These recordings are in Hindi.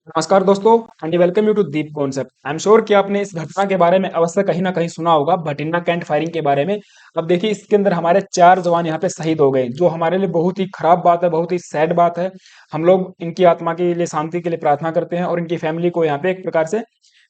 नमस्कार दोस्तों and welcome you to Deep concept. I am sure कि आपने इस घटना के बारे में अवश्य कहीं ना कहीं सुना होगा, भटिंडा कैंट फायरिंग के बारे में। अब देखिए, इसके अंदर हमारे 4 जवान यहाँ पे शहीद हो गए, जो हमारे लिए बहुत ही खराब बात है, बहुत ही सैड बात है। हम लोग इनकी आत्मा के लिए, शांति के लिए प्रार्थना करते हैं और इनकी फैमिली को यहाँ पे एक प्रकार से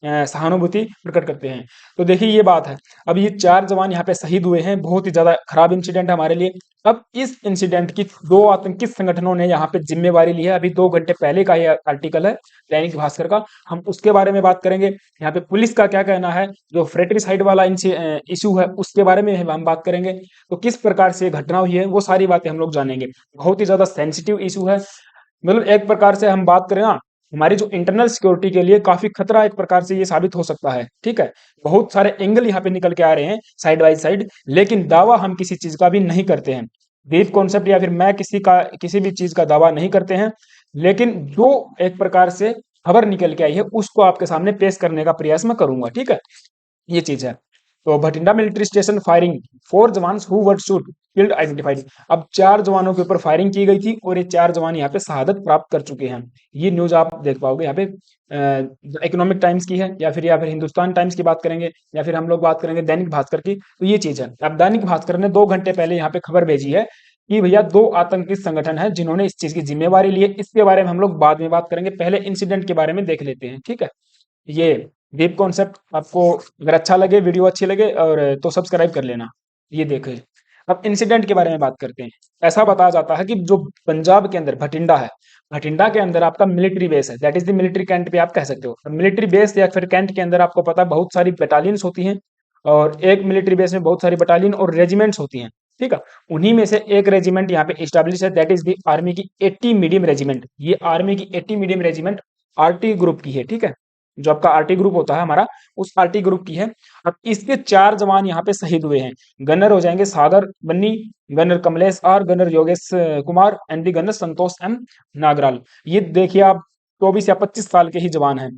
सहानुभूति प्रकट करते हैं। तो देखिए ये बात है। अब ये 4 जवान यहाँ पे शहीद हुए हैं, बहुत ही ज्यादा खराब इंसिडेंट है हमारे लिए। अब इस इंसिडेंट की 2 आतंकी संगठनों ने यहाँ पे जिम्मेवारी ली है। अभी 2 घंटे पहले का ये आर्टिकल है दैनिक भास्कर का, हम उसके बारे में बात करेंगे। यहाँ पे पुलिस का क्या कहना है, जो फ्रेट्रिसाइड वाला इशू है उसके बारे में हम बात करेंगे। तो किस प्रकार से घटना हुई है वो सारी बातें हम लोग जानेंगे। बहुत ही ज्यादा सेंसिटिव इशू है। मतलब एक प्रकार से हम बात करें ना, हमारी जो इंटरनल सिक्योरिटी के लिए काफी खतरा एक प्रकार से ये साबित हो सकता है। ठीक है, बहुत सारे एंगल यहाँ पे निकल के आ रहे हैं साइड बाय साइड, लेकिन दावा हम किसी चीज का भी नहीं करते हैं। डीप कॉन्सेप्ट या फिर मैं किसी भी चीज का दावा नहीं करते हैं, लेकिन जो एक प्रकार से खबर निकल के आई है उसको आपके सामने पेश करने का प्रयास मैं करूंगा। ठीक है, ये चीज है। तो भटिंडा मिलिट्री स्टेशन फायरिंग, 4 जवान who were shoot killed identified. अब 4 जवानों के ऊपर फायरिंग की गई थी और ये 4 जवान यहाँ पे शहादत प्राप्त कर चुके हैं। ये न्यूज आप देख पाओगे यहाँ पे। इकोनॉमिक टाइम्स की है या फिर हिंदुस्तान टाइम्स की बात करेंगे, या फिर हम लोग बात करेंगे दैनिक भास्कर की। तो ये चीज है। अब दैनिक भास्कर ने 2 घंटे पहले यहाँ पे खबर भेजी है कि भैया 2 आतंकी संगठन है जिन्होंने इस चीज की जिम्मेवारी ली है। इसके बारे में हम लोग बाद में बात करेंगे, पहले इंसिडेंट के बारे में देख लेते हैं। ठीक है, ये डीप कॉन्सेप्ट आपको अगर अच्छा लगे, वीडियो अच्छी लगे और तो सब्सक्राइब कर लेना। ये देखें, अब इंसिडेंट के बारे में बात करते हैं। ऐसा बताया जाता है कि जो पंजाब के अंदर भटिंडा है, भटिंडा के अंदर आपका मिलिट्री बेस है, that is the military cantt भी आप कह सकते हो। मिलिट्री बेस या फिर कैंट के अंदर आपको पता है बहुत सारी बटालियंस होती हैं, और एक मिलिट्री बेस में बहुत सारी बटालियन और रेजिमेंट्स होती हैं। ठीक है, उन्हीं में से एक रेजिमेंट यहाँ पे स्टैब्लिश है, दैट इज द आर्मी की 80 मीडियम रेजिमेंट। ये आर्मी की 80 मीडियम रेजिमेंट आरटी ग्रुप की है। ठीक है, जो आपका आरटी ग्रुप होता है हमारा, उस आरटी ग्रुप की है। अब इसके 4 जवान यहाँ पे शहीद हुए हैं। गनर हो जाएंगे Sagar Banni, gunner Kamlesh R, gunner Yogesh Kumar and the gunner Santosh M Nagral. ये देखिए आप, 24 या 25 साल के ही जवान हैं।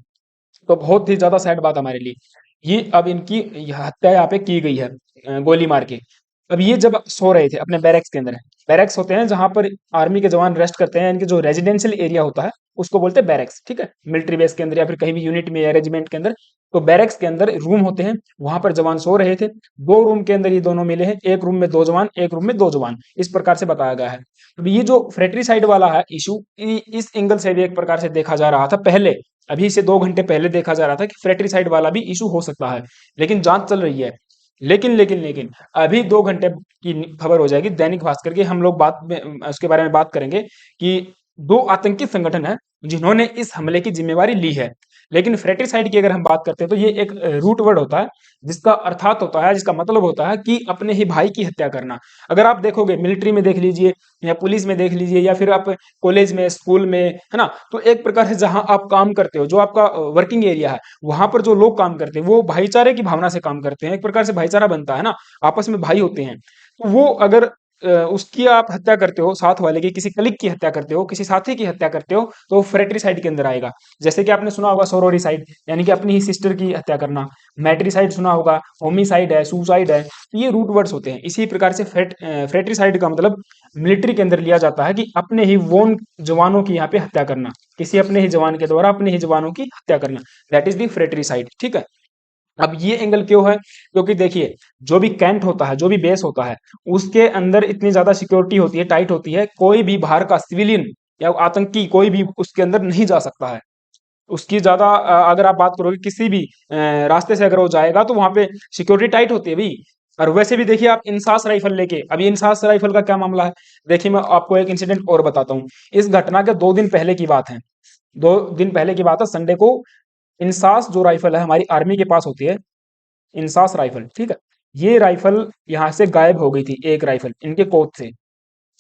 तो बहुत ही ज्यादा सैड बात हमारे लिए। ये अब इनकी हत्या यहाँ पे की गई है गोली मार के। अब ये जब सो रहे थे अपने बैरक्स के अंदर, बैरक्स होते हैं जहां पर आर्मी के जवान रेस्ट करते हैं, इनके जो रेजिडेंशियल एरिया होता है उसको बोलते हैं बैरक्स। ठीक है, मिलिट्री बेस के अंदर या फिर कहीं भी यूनिट में या रेजिमेंट के अंदर, तो बैरक्स के अंदर रूम होते हैं, वहां पर जवान सो रहे थे। 2 रूम के अंदर ये दोनों मिले हैं, एक रूम में 2 जवान, एक रूम में 2 जवान, इस प्रकार से बताया गया है। अब ये जो फ्रेट्रीसाइड वाला है इशू, इस एंगल से भी एक प्रकार से देखा जा रहा था पहले। अभी से 2 घंटे पहले देखा जा रहा था कि फ्रेट्रीसाइड वाला भी इशू हो सकता है, लेकिन जांच चल रही है। लेकिन अभी 2 घंटे की खबर हो जाएगी दैनिक भास्कर की, हम लोग बात में उसके बारे में बात करेंगे कि 2 आतंकी संगठन है जिन्होंने इस हमले की जिम्मेवारी ली है। लेकिन फ्रेटिसाइड की अगर हम बात करते हैं तो ये एक रूट वर्ड होता है, जिसका अर्थात होता है, जिसका मतलब होता है कि अपने ही भाई की हत्या करना। अगर आप देखोगे मिलिट्री में देख लीजिए, या पुलिस में देख लीजिए, या फिर आप कॉलेज में, स्कूल में, है ना, तो एक प्रकार से जहां आप काम करते हो, जो आपका वर्किंग एरिया है, वहां पर जो लोग काम करते हैं वो भाईचारे की भावना से काम करते हैं। एक प्रकार से भाईचारा बनता है ना, आपस में भाई होते हैं। तो वो अगर उसकी आप हत्या करते हो, साथ वाले की, किसी कलीग की हत्या करते हो, किसी साथी की हत्या करते हो, तो फ्रेट्रिसाइड के अंदर आएगा। जैसे कि आपने सुना होगा सोरोरिसाइड, यानी कि अपनी ही सिस्टर की हत्या करना। मैट्रिसाइड सुना होगा, होमिसाइड है, सुसाइड है। तो ये रूट वर्ड्स होते हैं। इसी प्रकार से फ्रेट्रिसाइड का मतलब मिलिट्री के अंदर लिया जाता है कि अपने ही वोन जवानों की यहाँ पे हत्या करना, किसी अपने ही जवान के द्वारा अपने ही जवानों की हत्या करना, दैट इज दी फ्रेट्रिसाइड। ठीक है, अब ये एंगल क्यों है, क्योंकि देखिए, जो भी कैंट होता है, जो भी बेस होता है, उसके अंदर इतनी ज्यादा सिक्योरिटी होती है, टाइट होती है, कोई भी बाहर का सिविलियन या आतंकी कोई भी उसके अंदर नहीं जा सकता है। उसकी ज्यादा अगर आप बात करोगे किसी भी रास्ते से अगर वो जाएगा तो वहां पे सिक्योरिटी टाइट होती है भाई। और वैसे भी देखिए, आप इंसास राइफल लेके, अभी इंसास राइफल का क्या मामला है, देखिए मैं आपको एक इंसिडेंट और बताता हूँ। इस घटना के 2 दिन पहले की बात है। 2 दिन पहले की बात है, संडे को इंसास जो राइफल है हमारी आर्मी के पास होती है, इंसास राइफल, ठीक है, ये राइफल यहाँ से गायब हो गई थी। एक राइफल इनके कोच से,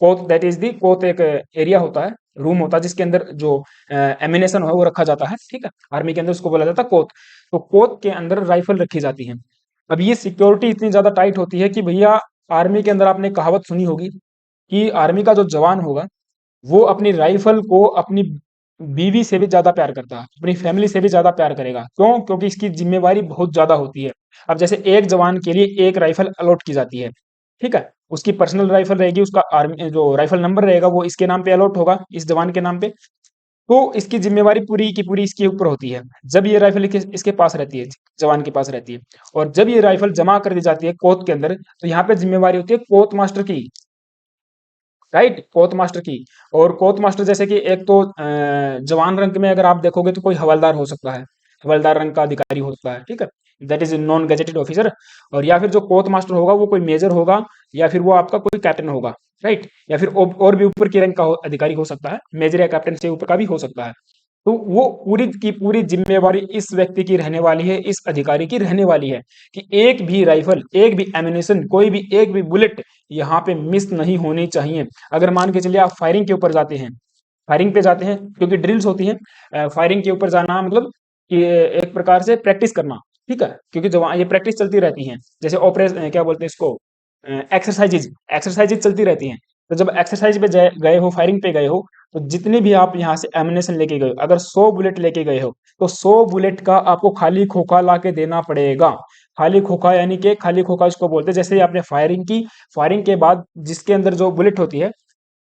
coach that is the coach, एक एरिया होता है, रूम होता है जिसके अंदर जो एमिनेशन है वो रखा जाता है। ठीक है, आर्मी के अंदर उसको बोला जाता है कोच। तो कोच के अंदर राइफल रखी जाती है। अब ये सिक्योरिटी इतनी ज्यादा टाइट होती है कि भैया, आर्मी के अंदर आपने कहावत सुनी होगी कि आर्मी का जो जवान होगा वो अपनी राइफल को अपनी बीवी से भी ज्यादा प्यार करता है, अपनी फैमिली से भी ज्यादा प्यार करेगा। क्यों? क्योंकि इसकी जिम्मेवारी बहुत ज्यादा होती है। अब जैसे एक जवान के लिए एक राइफल अलॉट की जाती है, ठीक है, उसकी पर्सनल राइफल रहेगी, उसका आर्मी जो राइफल नंबर रहेगा वो इसके नाम पे अलॉट होगा, इस जवान के नाम पे। तो इसकी जिम्मेवारी पूरी की पूरी इसके ऊपर होती है। जब ये राइफल इसके पास रहती है, जवान के पास रहती है, और जब ये राइफल जमा कर दी जाती है कोर्ट के अंदर, तो यहाँ पे जिम्मेवारी होती है कोर्ट मास्टर की, राइट, कोर्ट मास्टर की। और कोर्ट मास्टर जैसे कि एक तो जवान रंग में अगर आप देखोगे तो कोई हवलदार हो सकता है, हवलदार रंग का अधिकारी हो सकता है, ठीक है, that is non gazetted officer. और या फिर जो कोर्ट मास्टर होगा वो कोई मेजर होगा, या फिर वो आपका कोई कैप्टन होगा, राइट, या फिर और भी ऊपर की रैंक का अधिकारी हो सकता है, मेजर या कैप्टन से ऊपर का भी हो सकता है। तो वो पूरी की पूरी जिम्मेवारी इस व्यक्ति की रहने वाली है, इस अधिकारी की रहने वाली है, कि एक भी राइफल, एक भी एम्यूनेशन, कोई भी एक भी बुलेट यहाँ पे मिस नहीं होनी चाहिए। अगर मान के चलिए आप फायरिंग के ऊपर जाते हैं, फायरिंग पे जाते हैं, क्योंकि ड्रिल्स होती हैं, फायरिंग के ऊपर जाना मतलब कि एक प्रकार से प्रैक्टिस करना, ठीक है, क्योंकि जवान ये प्रैक्टिस चलती रहती है, जैसे ऑपरेशन क्या बोलते हैं इसको, एक्सरसाइजेज, एक्सरसाइजेज चलती रहती हैं। तो जब एक्सरसाइज पे गए हो, फायरिंग पे गए हो, तो जितने भी आप यहाँ से एमिनेशन लेके गए हो, अगर 100 बुलेट लेके गए हो, तो 100 बुलेट का आपको खाली खोखा ला के देना पड़ेगा। खाली खोखा यानी कि खाली खोखा इसको बोलते हैं, जैसे ही आपने फायरिंग की, फायरिंग के बाद जिसके अंदर जो बुलेट होती है,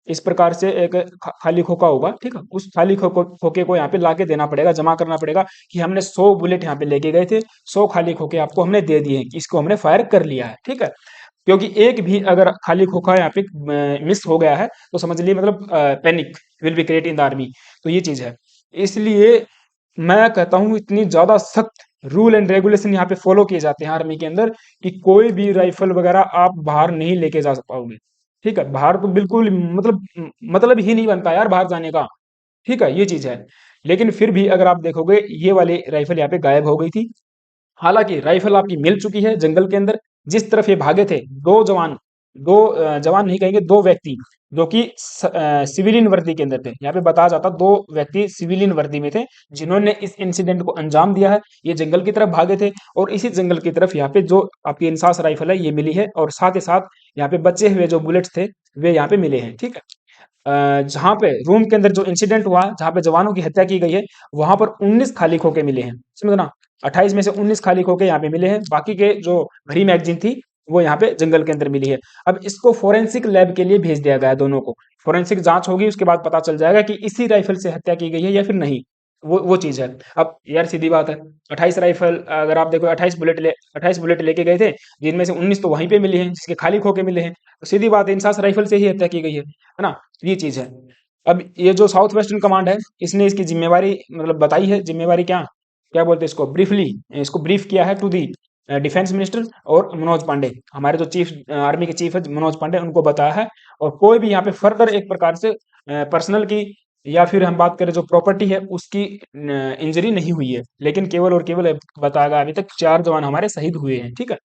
इस प्रकार से एक खाली खोखा होगा, ठीक है, उस खाली खोखे को यहाँ पे लाके देना पड़ेगा, जमा करना पड़ेगा, कि हमने 100 बुलेट यहाँ पे लेके गए थे, 100 खाली खोखे आपको हमने दे दिए हैं, कि इसको हमने फायर कर लिया है, ठीक है। क्योंकि एक भी अगर खाली खोखा यहाँ पे मिस हो गया है, तो समझ लीजिए मतलब panic will be create in the army. तो ये चीज है, इसलिए मैं कहता हूँ इतनी ज्यादा सख्त रूल एंड रेगुलेशन यहाँ पे फॉलो किए जाते हैं आर्मी के अंदर, कि कोई भी राइफल वगैरह आप बाहर नहीं लेके जा पाओगे, ठीक है। बाहर तो बिल्कुल मतलब ही नहीं बनता यार बाहर जाने का, ठीक है, ये चीज है। लेकिन फिर भी अगर आप देखोगे ये वाली राइफल यहाँ पे गायब हो गई थी। हालांकि राइफल आपकी मिल चुकी है जंगल के अंदर। जिस तरफ ये भागे थे, दो जवान, जवान नहीं कहेंगे, दो व्यक्ति, जो कि सिविलियन वर्दी के अंदर थे। यहाँ पे बताया जाता दो व्यक्ति सिविलियन वर्दी में थे, जिन्होंने इस इंसिडेंट को अंजाम दिया है। ये जंगल की तरफ भागे थे, और इसी जंगल की तरफ यहाँ पे जो आपकी इंसास राइफल है ये मिली है, और साथ ही साथ यहाँ पे बचे हुए जो बुलेट्स थे वे यहाँ पे मिले हैं, ठीक है। जहाँ पे रूम के अंदर जो इंसिडेंट हुआ, जहाँ पे जवानों की हत्या की गई है, वहां पर 19 खाली खोखे मिले हैं, समझना। 28 में से 19 खाली खोखे यहाँ पे मिले हैं, बाकी के जो भरी मैगजीन थी वो यहाँ पे जंगल के अंदर मिली है। अब इसको फोरेंसिक लैब के लिए भेज दिया गया है दोनों को। फोरेंसिक जांच होगी, उसके बाद पता चल जाएगा कि इसी राइफल से हत्या की गई है या फिर नहीं। वो चीज है। अब यार सीधी बात है, 28 राइफल अगर आप देखो, 28 बुलेट लेके गए थे, जिनमें से 19 तो वहीं पे मिली हैं, जिसके खाली खोखे मिले हैं, तो सीधी बात है इंसास राइफल से ही हत्या की गई है ना। ये चीज है। अब ये जो साउथ वेस्टर्न कमांड है, इसने इसकी जिम्मेवारी मतलब बताई है, जिम्मेवारी क्या क्या बोलते हैं इसको, ब्रीफली इसको ब्रीफ किया है टू दी डिफेंस मिनिस्टर और मनोज पांडे, हमारे जो चीफ आर्मी के चीफ है मनोज पांडे, उनको बताया है। और कोई भी यहाँ पे फर्दर एक प्रकार से पर्सनल की या फिर हम बात करें जो प्रॉपर्टी है उसकी इंजरी नहीं हुई है, लेकिन केवल और केवल बताया गया अभी तक 4 जवान हमारे शहीद हुए हैं, ठीक है।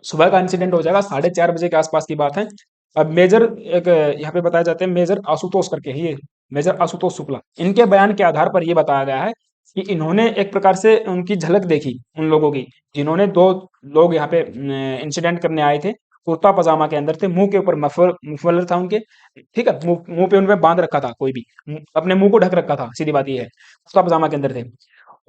सुबह का इंसिडेंट हो जाएगा, 4:30 बजे के आसपास की बात है। अब मेजर एक यहाँ पे बताया जाते हैं, मेजर आशुतोष करके ही, ये मेजर आशुतोष शुक्ला, इनके बयान के आधार पर ये बताया गया है कि इन्होंने एक प्रकार से उनकी झलक देखी उन लोगों की, जिन्होंने दो लोग यहाँ पे इंसिडेंट करने आए थे, कुर्ता पजामा के अंदर थे, मुंह के ऊपर मफलर था उनके, ठीक है, मुंह मुंह पे उनमें बांध रखा था, कोई भी अपने मुंह को ढक रखा था, सीधी बात ये है, कुर्ता पजामा के अंदर थे।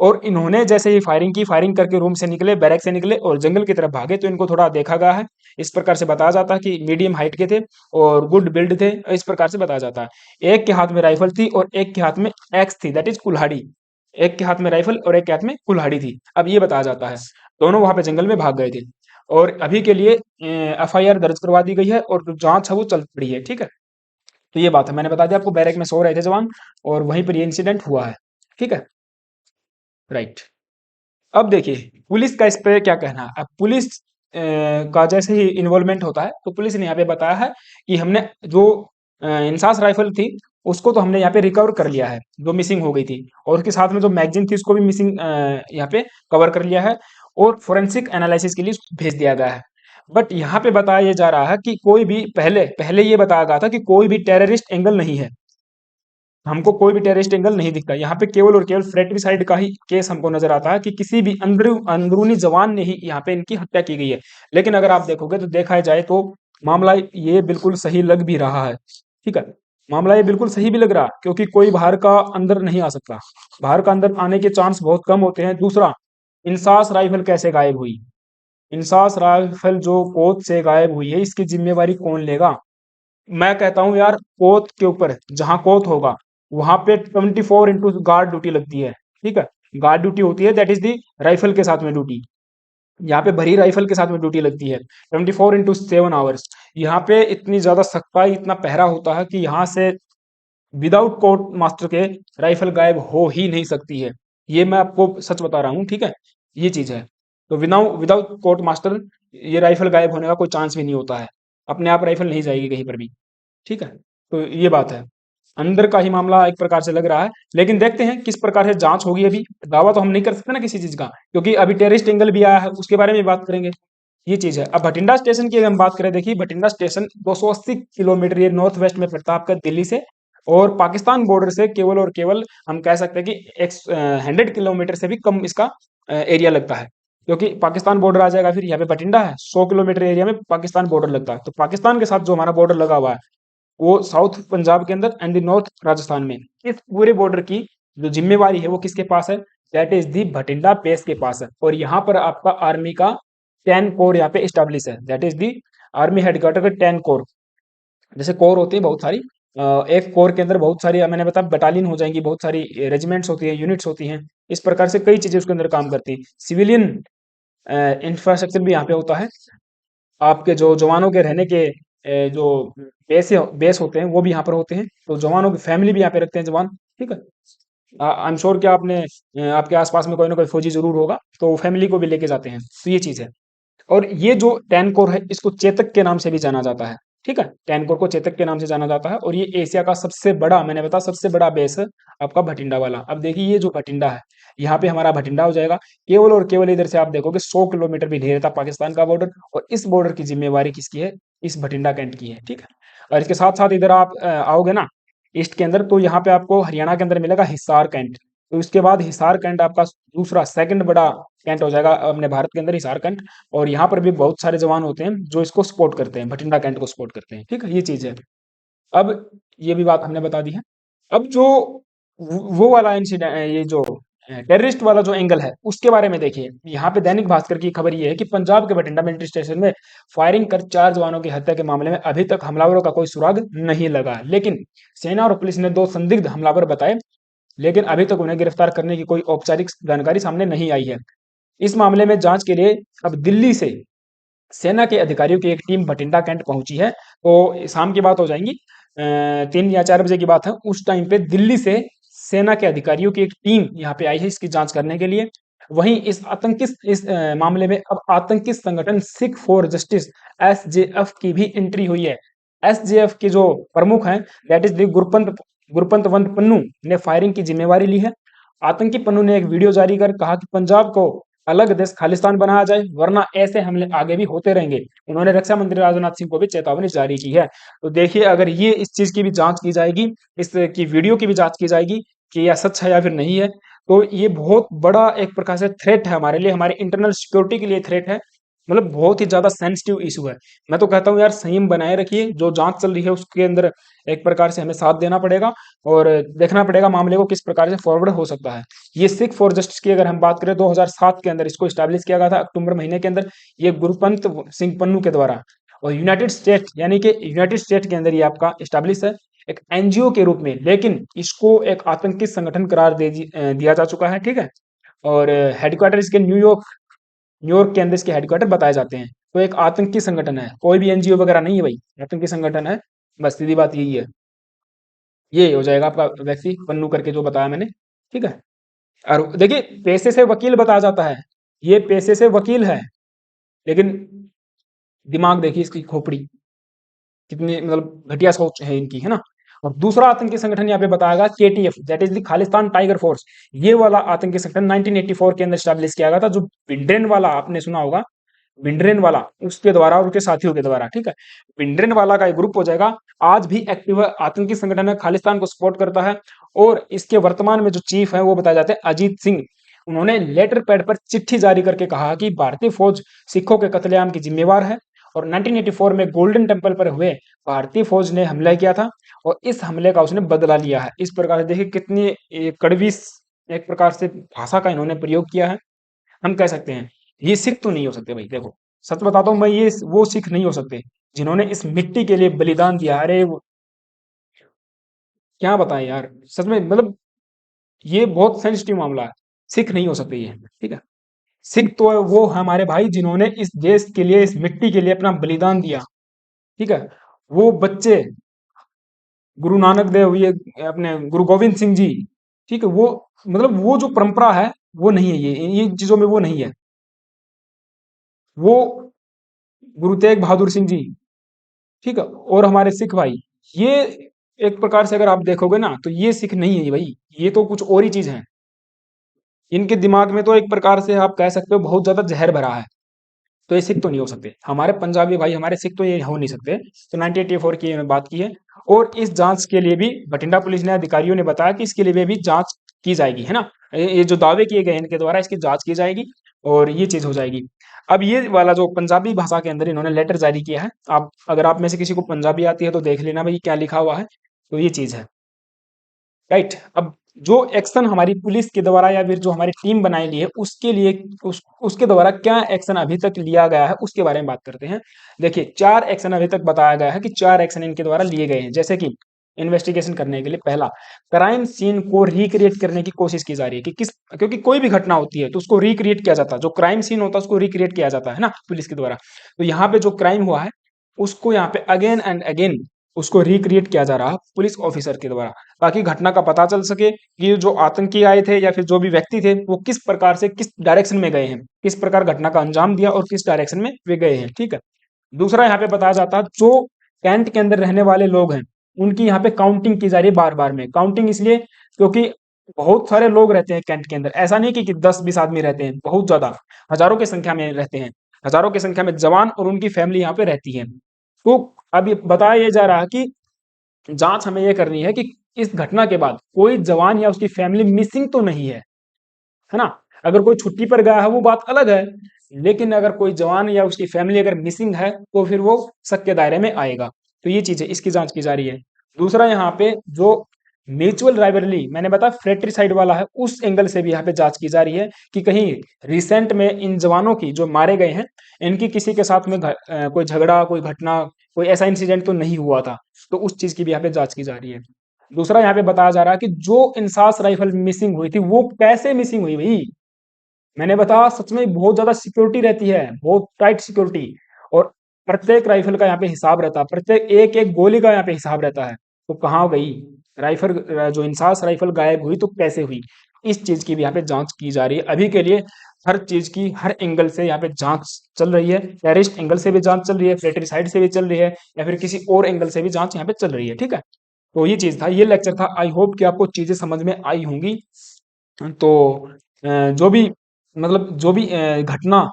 और इन्होंने जैसे ही फायरिंग की, फायरिंग करके रूम से निकले, बैरक से निकले और जंगल की तरफ भागे, तो इनको थोड़ा देखा गया है। इस प्रकार से बताया जाता है कि मीडियम हाइट के थे और गुड बिल्ड थे, इस प्रकार से बताया जाता है। एक के हाथ में राइफल थी और एक के हाथ में एक्स थी, दैट इज कुल्हाड़ी। एक के हाथ में राइफल और एक के हाथ में कुल्हाड़ी थी। अब ये बताया जाता है दोनों वहां पे जंगल में भाग गए थे, और अभी के लिए एफआईआर दर्ज करवा दी गई है और जो जांच है वो चल पड़ी है, ठीक है। तो ये बात है, मैंने बता दिया आपको, बैरक में सो रहे थे जवान और वहीं पर ये इंसिडेंट हुआ है, ठीक है, राइट। अब देखिए पुलिस का इस पे क्या कहना है। अब पुलिस का जैसे ही इन्वॉल्वमेंट होता है, तो पुलिस ने यहाँ पे बताया है कि हमने जो इंसास राइफल थी उसको तो हमने यहाँ पे रिकवर कर लिया है, जो मिसिंग हो गई थी, और उसके साथ में जो मैगजीन थी उसको भी मिसिंग यहाँ पे कवर कर लिया है, और फोरेंसिक एनालिसिस के लिए उसको भेज दिया गया है। बट यहाँ पे बताया ये जा रहा है कि कोई भी पहले पहले ये बताया गया था कि कोई भी टेररिस्ट एंगल नहीं है, हमको कोई भी टेररिस्ट एंगल नहीं दिखता। यहाँ पे केवल और केवल फ्रेटिसाइड का ही केस हमको नजर आता है, कि किसी भी अंदरूनी जवान ने ही यहाँ पे इनकी हत्या की गई है। लेकिन अगर आप देखोगे तो देखा जाए तो मामला ये बिल्कुल सही लग भी रहा है, ठीक है। मामला ये बिल्कुल सही भी लग रहा है, क्योंकि कोई बाहर का अंदर नहीं आ सकता, बाहर का अंदर आने के चांस बहुत कम होते हैं। दूसरा, इंसास राइफल कैसे गायब हुई, इंसास राइफल जो कोच से गायब हुई है, इसकी जिम्मेवारी कौन लेगा। मैं कहता हूं यार, कोत के ऊपर जहां कोत होगा वहां पे 24 इंटू गार्ड ड्यूटी लगती है। ठीक है, गार्ड ड्यूटी होती है, दैट इज दी राइफल के साथ में ड्यूटी। यहाँ पे भरी राइफल के साथ में ड्यूटी लगती है 24 इंटू 7 आवर्स। यहाँ पे इतनी ज्यादा सख्ताई, इतना पहरा होता है कि यहाँ से विदाउट कोर्ट मास्टर के राइफल गायब हो ही नहीं सकती है। ये मैं आपको सच बता रहा हूँ, ठीक है, ये चीज है। तो विदाउट विदाउट कोर्ट मास्टर ये राइफल गायब होने का कोई चांस भी नहीं होता है। अपने आप राइफल नहीं जाएगी कहीं पर भी। ठीक है, तो ये बात है। अंदर का ही मामला एक प्रकार से लग रहा है, लेकिन देखते हैं किस प्रकार से जांच होगी। अभी दावा तो हम नहीं कर सकते ना किसी चीज का, क्योंकि अभी टेररिस्ट एंगल भी आया है, उसके बारे में बात करेंगे। ये चीज है। अब भटिंडा स्टेशन की अगर हम बात करें, देखिए भटिंडा स्टेशन 280 किलोमीटर ये नॉर्थ वेस्ट में पड़ता है आपका दिल्ली से, और पाकिस्तान बॉर्डर से केवल और केवल हम कह सकते हैं कि 100 किलोमीटर से भी कम इसका एरिया लगता है। क्योंकि पाकिस्तान बॉर्डर आ जाएगा, फिर यहाँ पे भटिंडा है, 100 किलोमीटर एरिया में पाकिस्तान बॉर्डर लगता है। तो पाकिस्तान के साथ जो हमारा बॉर्डर लगा हुआ है वो साउथ पंजाब के अंदर एंड द नॉर्थ राजस्थान में। इस पूरे बॉर्डर की जो जिम्मेवारी है वो किसके पास है? That is the Bathinda base के पास है। और यहाँ पर आपका आर्मी का 10 कोर यहाँ पे स्टैब्लिश है, that is the army headquarter के 10 कोर। जैसे कोर होती है बहुत सारी, एक कोर के अंदर बहुत सारी, मैंने बताया बटालियन हो जाएंगी, बहुत सारी रेजिमेंट्स होती है, यूनिट्स होती हैं। इस प्रकार से कई चीजें उसके अंदर काम करती है। सिविलियन इंफ्रास्ट्रक्चर भी यहाँ पे होता है। आपके जो जवानों के रहने के जो बेस होते हैं वो भी यहाँ पर होते हैं। तो जवानों की फैमिली भी यहाँ पे रखते हैं जवान। ठीक है, आई एम श्योर कि आपने आपके आसपास में कोई ना कोई फौजी जरूर होगा, तो फैमिली को भी लेके जाते हैं। तो ये चीज है। और ये जो 10 कोर है इसको चेतक के नाम से भी जाना जाता है। ठीक है, 10 कोर को चेतक के नाम से जाना जाता है। और ये एशिया का सबसे बड़ा, मैंने बताया सबसे बड़ा बेस है आपका भटिंडा वाला। अब देखिए ये जो भटिंडा है, यहाँ पे हमारा भटिंडा हो जाएगा। केवल और केवल इधर से आप देखोगे 100 किलोमीटर भी नहीं रहता पाकिस्तान का बॉर्डर, और इस बॉर्डर की जिम्मेवारी किसकी है? इस भटिंडा कैंट की है। ठीक है, और इसके साथ साथ इधर आप आओगे ना ईस्ट के अंदर, तो यहाँ पे आपको हरियाणा के अंदर मिलेगा हिसार कैंट। तो उसके बाद हिसार कैंट आपका दूसरा सेकंड बड़ा कैंट हो जाएगा अपने भारत के अंदर, हिसार कैंट। और यहाँ पर भी बहुत सारे जवान होते हैं जो इसको सपोर्ट करते हैं, भटिंडा कैंट को सपोर्ट करते हैं। ठीक है, ये चीज है। अब ये भी बात हमने बता दी है। अब जो वो वाला इंसिडेंट, ये जो टेररिस्ट वाला जो एंगल है उसके बारे में देखिए। यहाँ पे दैनिक भास्कर की खबर ये है कि पंजाब के बठिंडा मिलिट्री स्टेशन में फायरिंग कर 4 जवानों की हत्या के मामले में अभी तक हमलावरों का कोई सुराग नहीं लगा। लेकिन सेना और पुलिस ने 2 संदिग्ध हमलावर बताए, लेकिन अभी तक उन्हें गिरफ्तार करने की कोई औपचारिक जानकारी सामने नहीं आई है। इस मामले में जांच के लिए अब दिल्ली से सेना के अधिकारियों की एक टीम भटिंडा कैंट पहुंची है। तो शाम की बात हो जाएंगी, 3 या 4 बजे की बात है। उस टाइम पे दिल्ली से सेना के अधिकारियों की एक टीम यहाँ पे आई है इसकी जांच करने के लिए। वहीं इस मामले में अब आतंकी संगठन सिख फॉर जस्टिस एसजेएफ की भी एंट्री हुई है। एसजेएफ के जो प्रमुख हैं दैट इज गुरपंतवंत पन्नू ने फायरिंग की जिम्मेवारी ली है। आतंकी पन्नू ने एक वीडियो जारी कर कहा कि पंजाब को अलग देश खालिस्तान बनाया जाए, वरना ऐसे हमले आगे भी होते रहेंगे। उन्होंने रक्षा मंत्री राजनाथ सिंह को भी चेतावनी जारी की है। तो देखिए अगर ये इस चीज की भी जांच की जाएगी, इस की वीडियो की भी जांच की जाएगी कि यह सच है या फिर नहीं है, तो ये बहुत बड़ा एक प्रकार से थ्रेट है हमारे लिए, हमारी इंटरनल सिक्योरिटी के लिए थ्रेट है। मतलब बहुत ही ज्यादा सेंसिटिव इशू है। मैं तो कहता हूँ यार संयम बनाए रखिए, जो जांच चल रही है उसके अंदर एक प्रकार से हमें साथ देना पड़ेगा, और देखना पड़ेगा मामले को किस प्रकार से फॉरवर्ड हो सकता है। ये सिख फॉर जस्टिस की अगर हम बात करें, 2007 के अंदर इसको स्टैब्लिश किया गया था, अक्टूबर महीने के अंदर, ये गुरपंत सिंह पन्नू के द्वारा। और यूनाइटेड स्टेट यानी कि यूनाइटेड स्टेट के अंदर ये आपका स्टैब्लिश है एक एनजीओ के रूप में, लेकिन इसको एक आतंकी संगठन करार दिया जा चुका है। ठीक है, और हेडक्वार्टर इसके न्यूयॉर्क के अंदर इसके हेडक्वार्टर बताए जाते हैं। तो एक आतंकी संगठन है, कोई भी एनजीओ वगैरह नहीं है भाई, आतंकी संगठन है। बस सीधी बात यही है। ये हो जाएगा आपका वैक्सी पन्नू करके जो बताया मैंने। ठीक है, और देखिए पैसे से वकील बताया जाता है, ये पैसे से वकील है, लेकिन दिमाग देखिए इसकी खोपड़ी कितनी, मतलब घटिया सोच है इनकी, है ना। और दूसरा आतंकी संगठन यहाँ पे बताया गया KTF, that is the Khalistan Tiger Force. ये वाला आतंकी संगठन 1984 के अंदर स्टैब्लिश किया गया था, जो भिंडरेन वाला आपने सुना होगा, भिंडरेन वाला उसके द्वारा और उसके साथियों के द्वारा। ठीक है, भिंडरेन वाला का एक ग्रुप हो जाएगा, आज भी एक्टिव आतंकी संगठन है, खालिस्तान को सपोर्ट करता है। और इसके वर्तमान में जो चीफ है वो बताए जाते हैं अजीत सिंह। उन्होंने लेटर पैड पर चिट्ठी जारी करके कहा कि भारतीय फौज सिखों के कत्लेआम की जिम्मेवार है, और 1984 में गोल्डन टेम्पल पर हुए भारतीय फौज ने हमला किया था, और इस हमले का उसने बदला लिया है। इस प्रकार से देखिए कितनी कड़वी एक प्रकार से भाषा का इन्होंने प्रयोग किया है। हम कह सकते हैं ये सिख तो नहीं हो सकते भाई। देखो सच बताता हूँ मैं, ये वो सिख नहीं हो सकते जिन्होंने इस मिट्टी के लिए बलिदान दिया। अरे क्या बताएं यार, सच में मतलब ये बहुत सेंसिटिव मामला है। सिख नहीं हो सकते ये, ठीक है। सिख तो वो हमारे भाई जिन्होंने इस देश के लिए, इस मिट्टी के लिए अपना बलिदान दिया, ठीक है। वो बच्चे, गुरु नानक देव, ये अपने गुरु गोविंद सिंह जी, ठीक है, वो मतलब वो जो परंपरा है वो नहीं है, ये चीजों में वो नहीं है। वो गुरु तेग बहादुर सिंह जी, ठीक है, और हमारे सिख भाई, ये एक प्रकार से अगर आप देखोगे ना तो ये सिख नहीं है ये भाई, ये तो कुछ और ही चीज है। इनके दिमाग में तो एक प्रकार से आप कह सकते हो बहुत ज्यादा जहर भरा है। तो ये सिख तो नहीं हो सकते हमारे पंजाबी भाई, हमारे सिख तो ये हो नहीं सकते। तो 1984 की मैंने बात की है। और इस जांच के लिए भी बठिंडा पुलिस ने, अधिकारियों ने बताया कि इसके लिए भी जांच की जाएगी, है ना। ये जो दावे किए गए हैं इनके द्वारा, इसकी जांच की जाएगी और ये चीज हो जाएगी। अब ये वाला जो पंजाबी भाषा के अंदर इन्होंने लेटर जारी किया है, आप अगर आप में से किसी को पंजाबी आती है तो देख लेना भाई क्या लिखा हुआ है। तो ये चीज है, राइट। अब जो एक्शन हमारी पुलिस के द्वारा या फिर जो हमारी टीम बनाई ली है उसके लिए, उसके द्वारा क्या एक्शन अभी तक लिया गया है उसके बारे में बात करते हैं। देखिए, 4 एक्शन अभी तक बताया गया है कि 4 एक्शन इनके द्वारा लिए गए हैं। जैसे कि इन्वेस्टिगेशन करने के लिए पहला, क्राइम सीन को रिक्रिएट करने की कोशिश की जा रही है कि किस, क्योंकि कोई भी घटना होती है तो उसको रिक्रिएट किया जाता है, जो क्राइम सीन होता है उसको रिक्रिएट किया जाता है ना पुलिस के द्वारा। तो यहाँ पे जो क्राइम हुआ है उसको यहाँ पे अगेन एंड अगेन उसको रिक्रिएट किया जा रहा है पुलिस ऑफिसर के द्वारा, ताकि घटना का पता चल सके कि जो आतंकी आए थे या फिर जो भी व्यक्ति थे वो किस प्रकार से, किस डायरेक्शन में गए हैं, किस प्रकार घटना का अंजाम दिया और किस डायरेक्शन में वे गए हैं, ठीक है। दूसरा यहाँ पे बताया जाता है जो कैंट के अंदर रहने वाले लोग हैं उनकी यहाँ पे काउंटिंग की जा रही है बार बार में। काउंटिंग इसलिए क्योंकि बहुत सारे लोग रहते हैं कैंट के अंदर, ऐसा नहीं कि 10-20 आदमी रहते हैं, बहुत ज्यादा, हजारों की संख्या में रहते हैं। हजारों की संख्या में जवान और उनकी फैमिली यहाँ पे रहती है। तो अब ये बताया ये जा रहा है कि जांच हमें ये करनी है कि इस घटना के बाद कोई जवान या उसकी फैमिली मिसिंग तो नहीं है ना। अगर कोई छुट्टी पर गया है वो बात अलग है, लेकिन अगर कोई जवान या उसकी फैमिली अगर मिसिंग है तो फिर वो शक के दायरे में आएगा। तो ये चीज है, इसकी जांच की जा रही है। दूसरा यहाँ पे जो म्यूचुअल राइवलरी मैंने बताया फ्रेट्रिसाइड वाला है, उस एंगल से भी यहाँ पे जांच की जा रही है कि कहीं रिसेंट में इन जवानों की जो मारे गए हैं इनकी किसी के साथ में कोई झगड़ा, कोई घटना, कोई ऐसा इंसिडेंट तो नहीं हुआ था। तो उस चीज की भी यहाँ पे जांच की जा रही है। दूसरा यहाँ पे बताया जा रहा है कि जो इंसास राइफल मिसिंग हुई थी वो कैसे मिसिंग हुई भाई। मैंने बताया सच में बहुत ज्यादा सिक्योरिटी रहती है, बहुत टाइट सिक्योरिटी, और प्रत्येक राइफल का यहाँ पे हिसाब रहता है, प्रत्येक एक एक गोली का यहाँ पे हिसाब रहता है। तो कहाँ गई राइफल, जो इंसास राइफल गायब हुई तो कैसे हुई, इस चीज की भी यहाँ पे जांच की जा रही है। अभी के लिए हर चीज की हर एंगल से यहाँ पे जांच चल रही है। टेररिस्ट एंगल से भी जांच चल रही है, फ्रेटिसाइड से भी चल रही है, या फिर किसी और एंगल से भी जांच यहाँ पे चल रही है, ठीक है। तो ये चीज था, ये लेक्चर था। आई होप कि आपको चीजें समझ में आई होंगी। तो जो भी मतलब जो भी घटना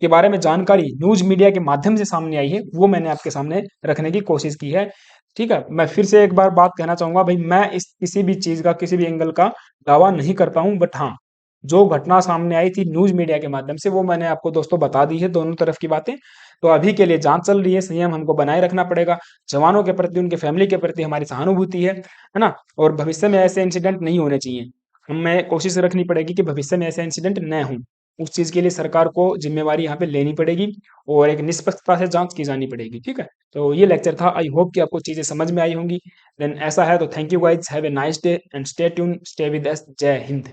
के बारे में जानकारी न्यूज मीडिया के माध्यम से सामने आई है वो मैंने आपके सामने रखने की कोशिश की है, ठीक है। मैं फिर से एक बार बात कहना चाहूंगा भाई, मैं इस किसी भी चीज का, किसी भी एंगल का दावा नहीं करता हूं, बट हाँ, जो घटना सामने आई थी न्यूज मीडिया के माध्यम से वो मैंने आपको दोस्तों बता दी है, दोनों तरफ की बातें। तो अभी के लिए जांच चल रही है, संयम हमको बनाए रखना पड़ेगा। जवानों के प्रति, उनके फैमिली के प्रति हमारी सहानुभूति है ना। और भविष्य में ऐसे इंसिडेंट नहीं होने चाहिए। हमें कोशिश रखनी पड़ेगी कि भविष्य में ऐसे इंसिडेंट न हों। उस चीज के लिए सरकार को जिम्मेवारी यहाँ पे लेनी पड़ेगी और एक निष्पक्षता से जांच की जानी पड़ेगी, ठीक है। तो ये लेक्चर था, आई होप कि आपको चीजें समझ में आई होंगी। देन ऐसा है तो thank you guys, have a nice day and stay tune, stay with us. जय हिंद।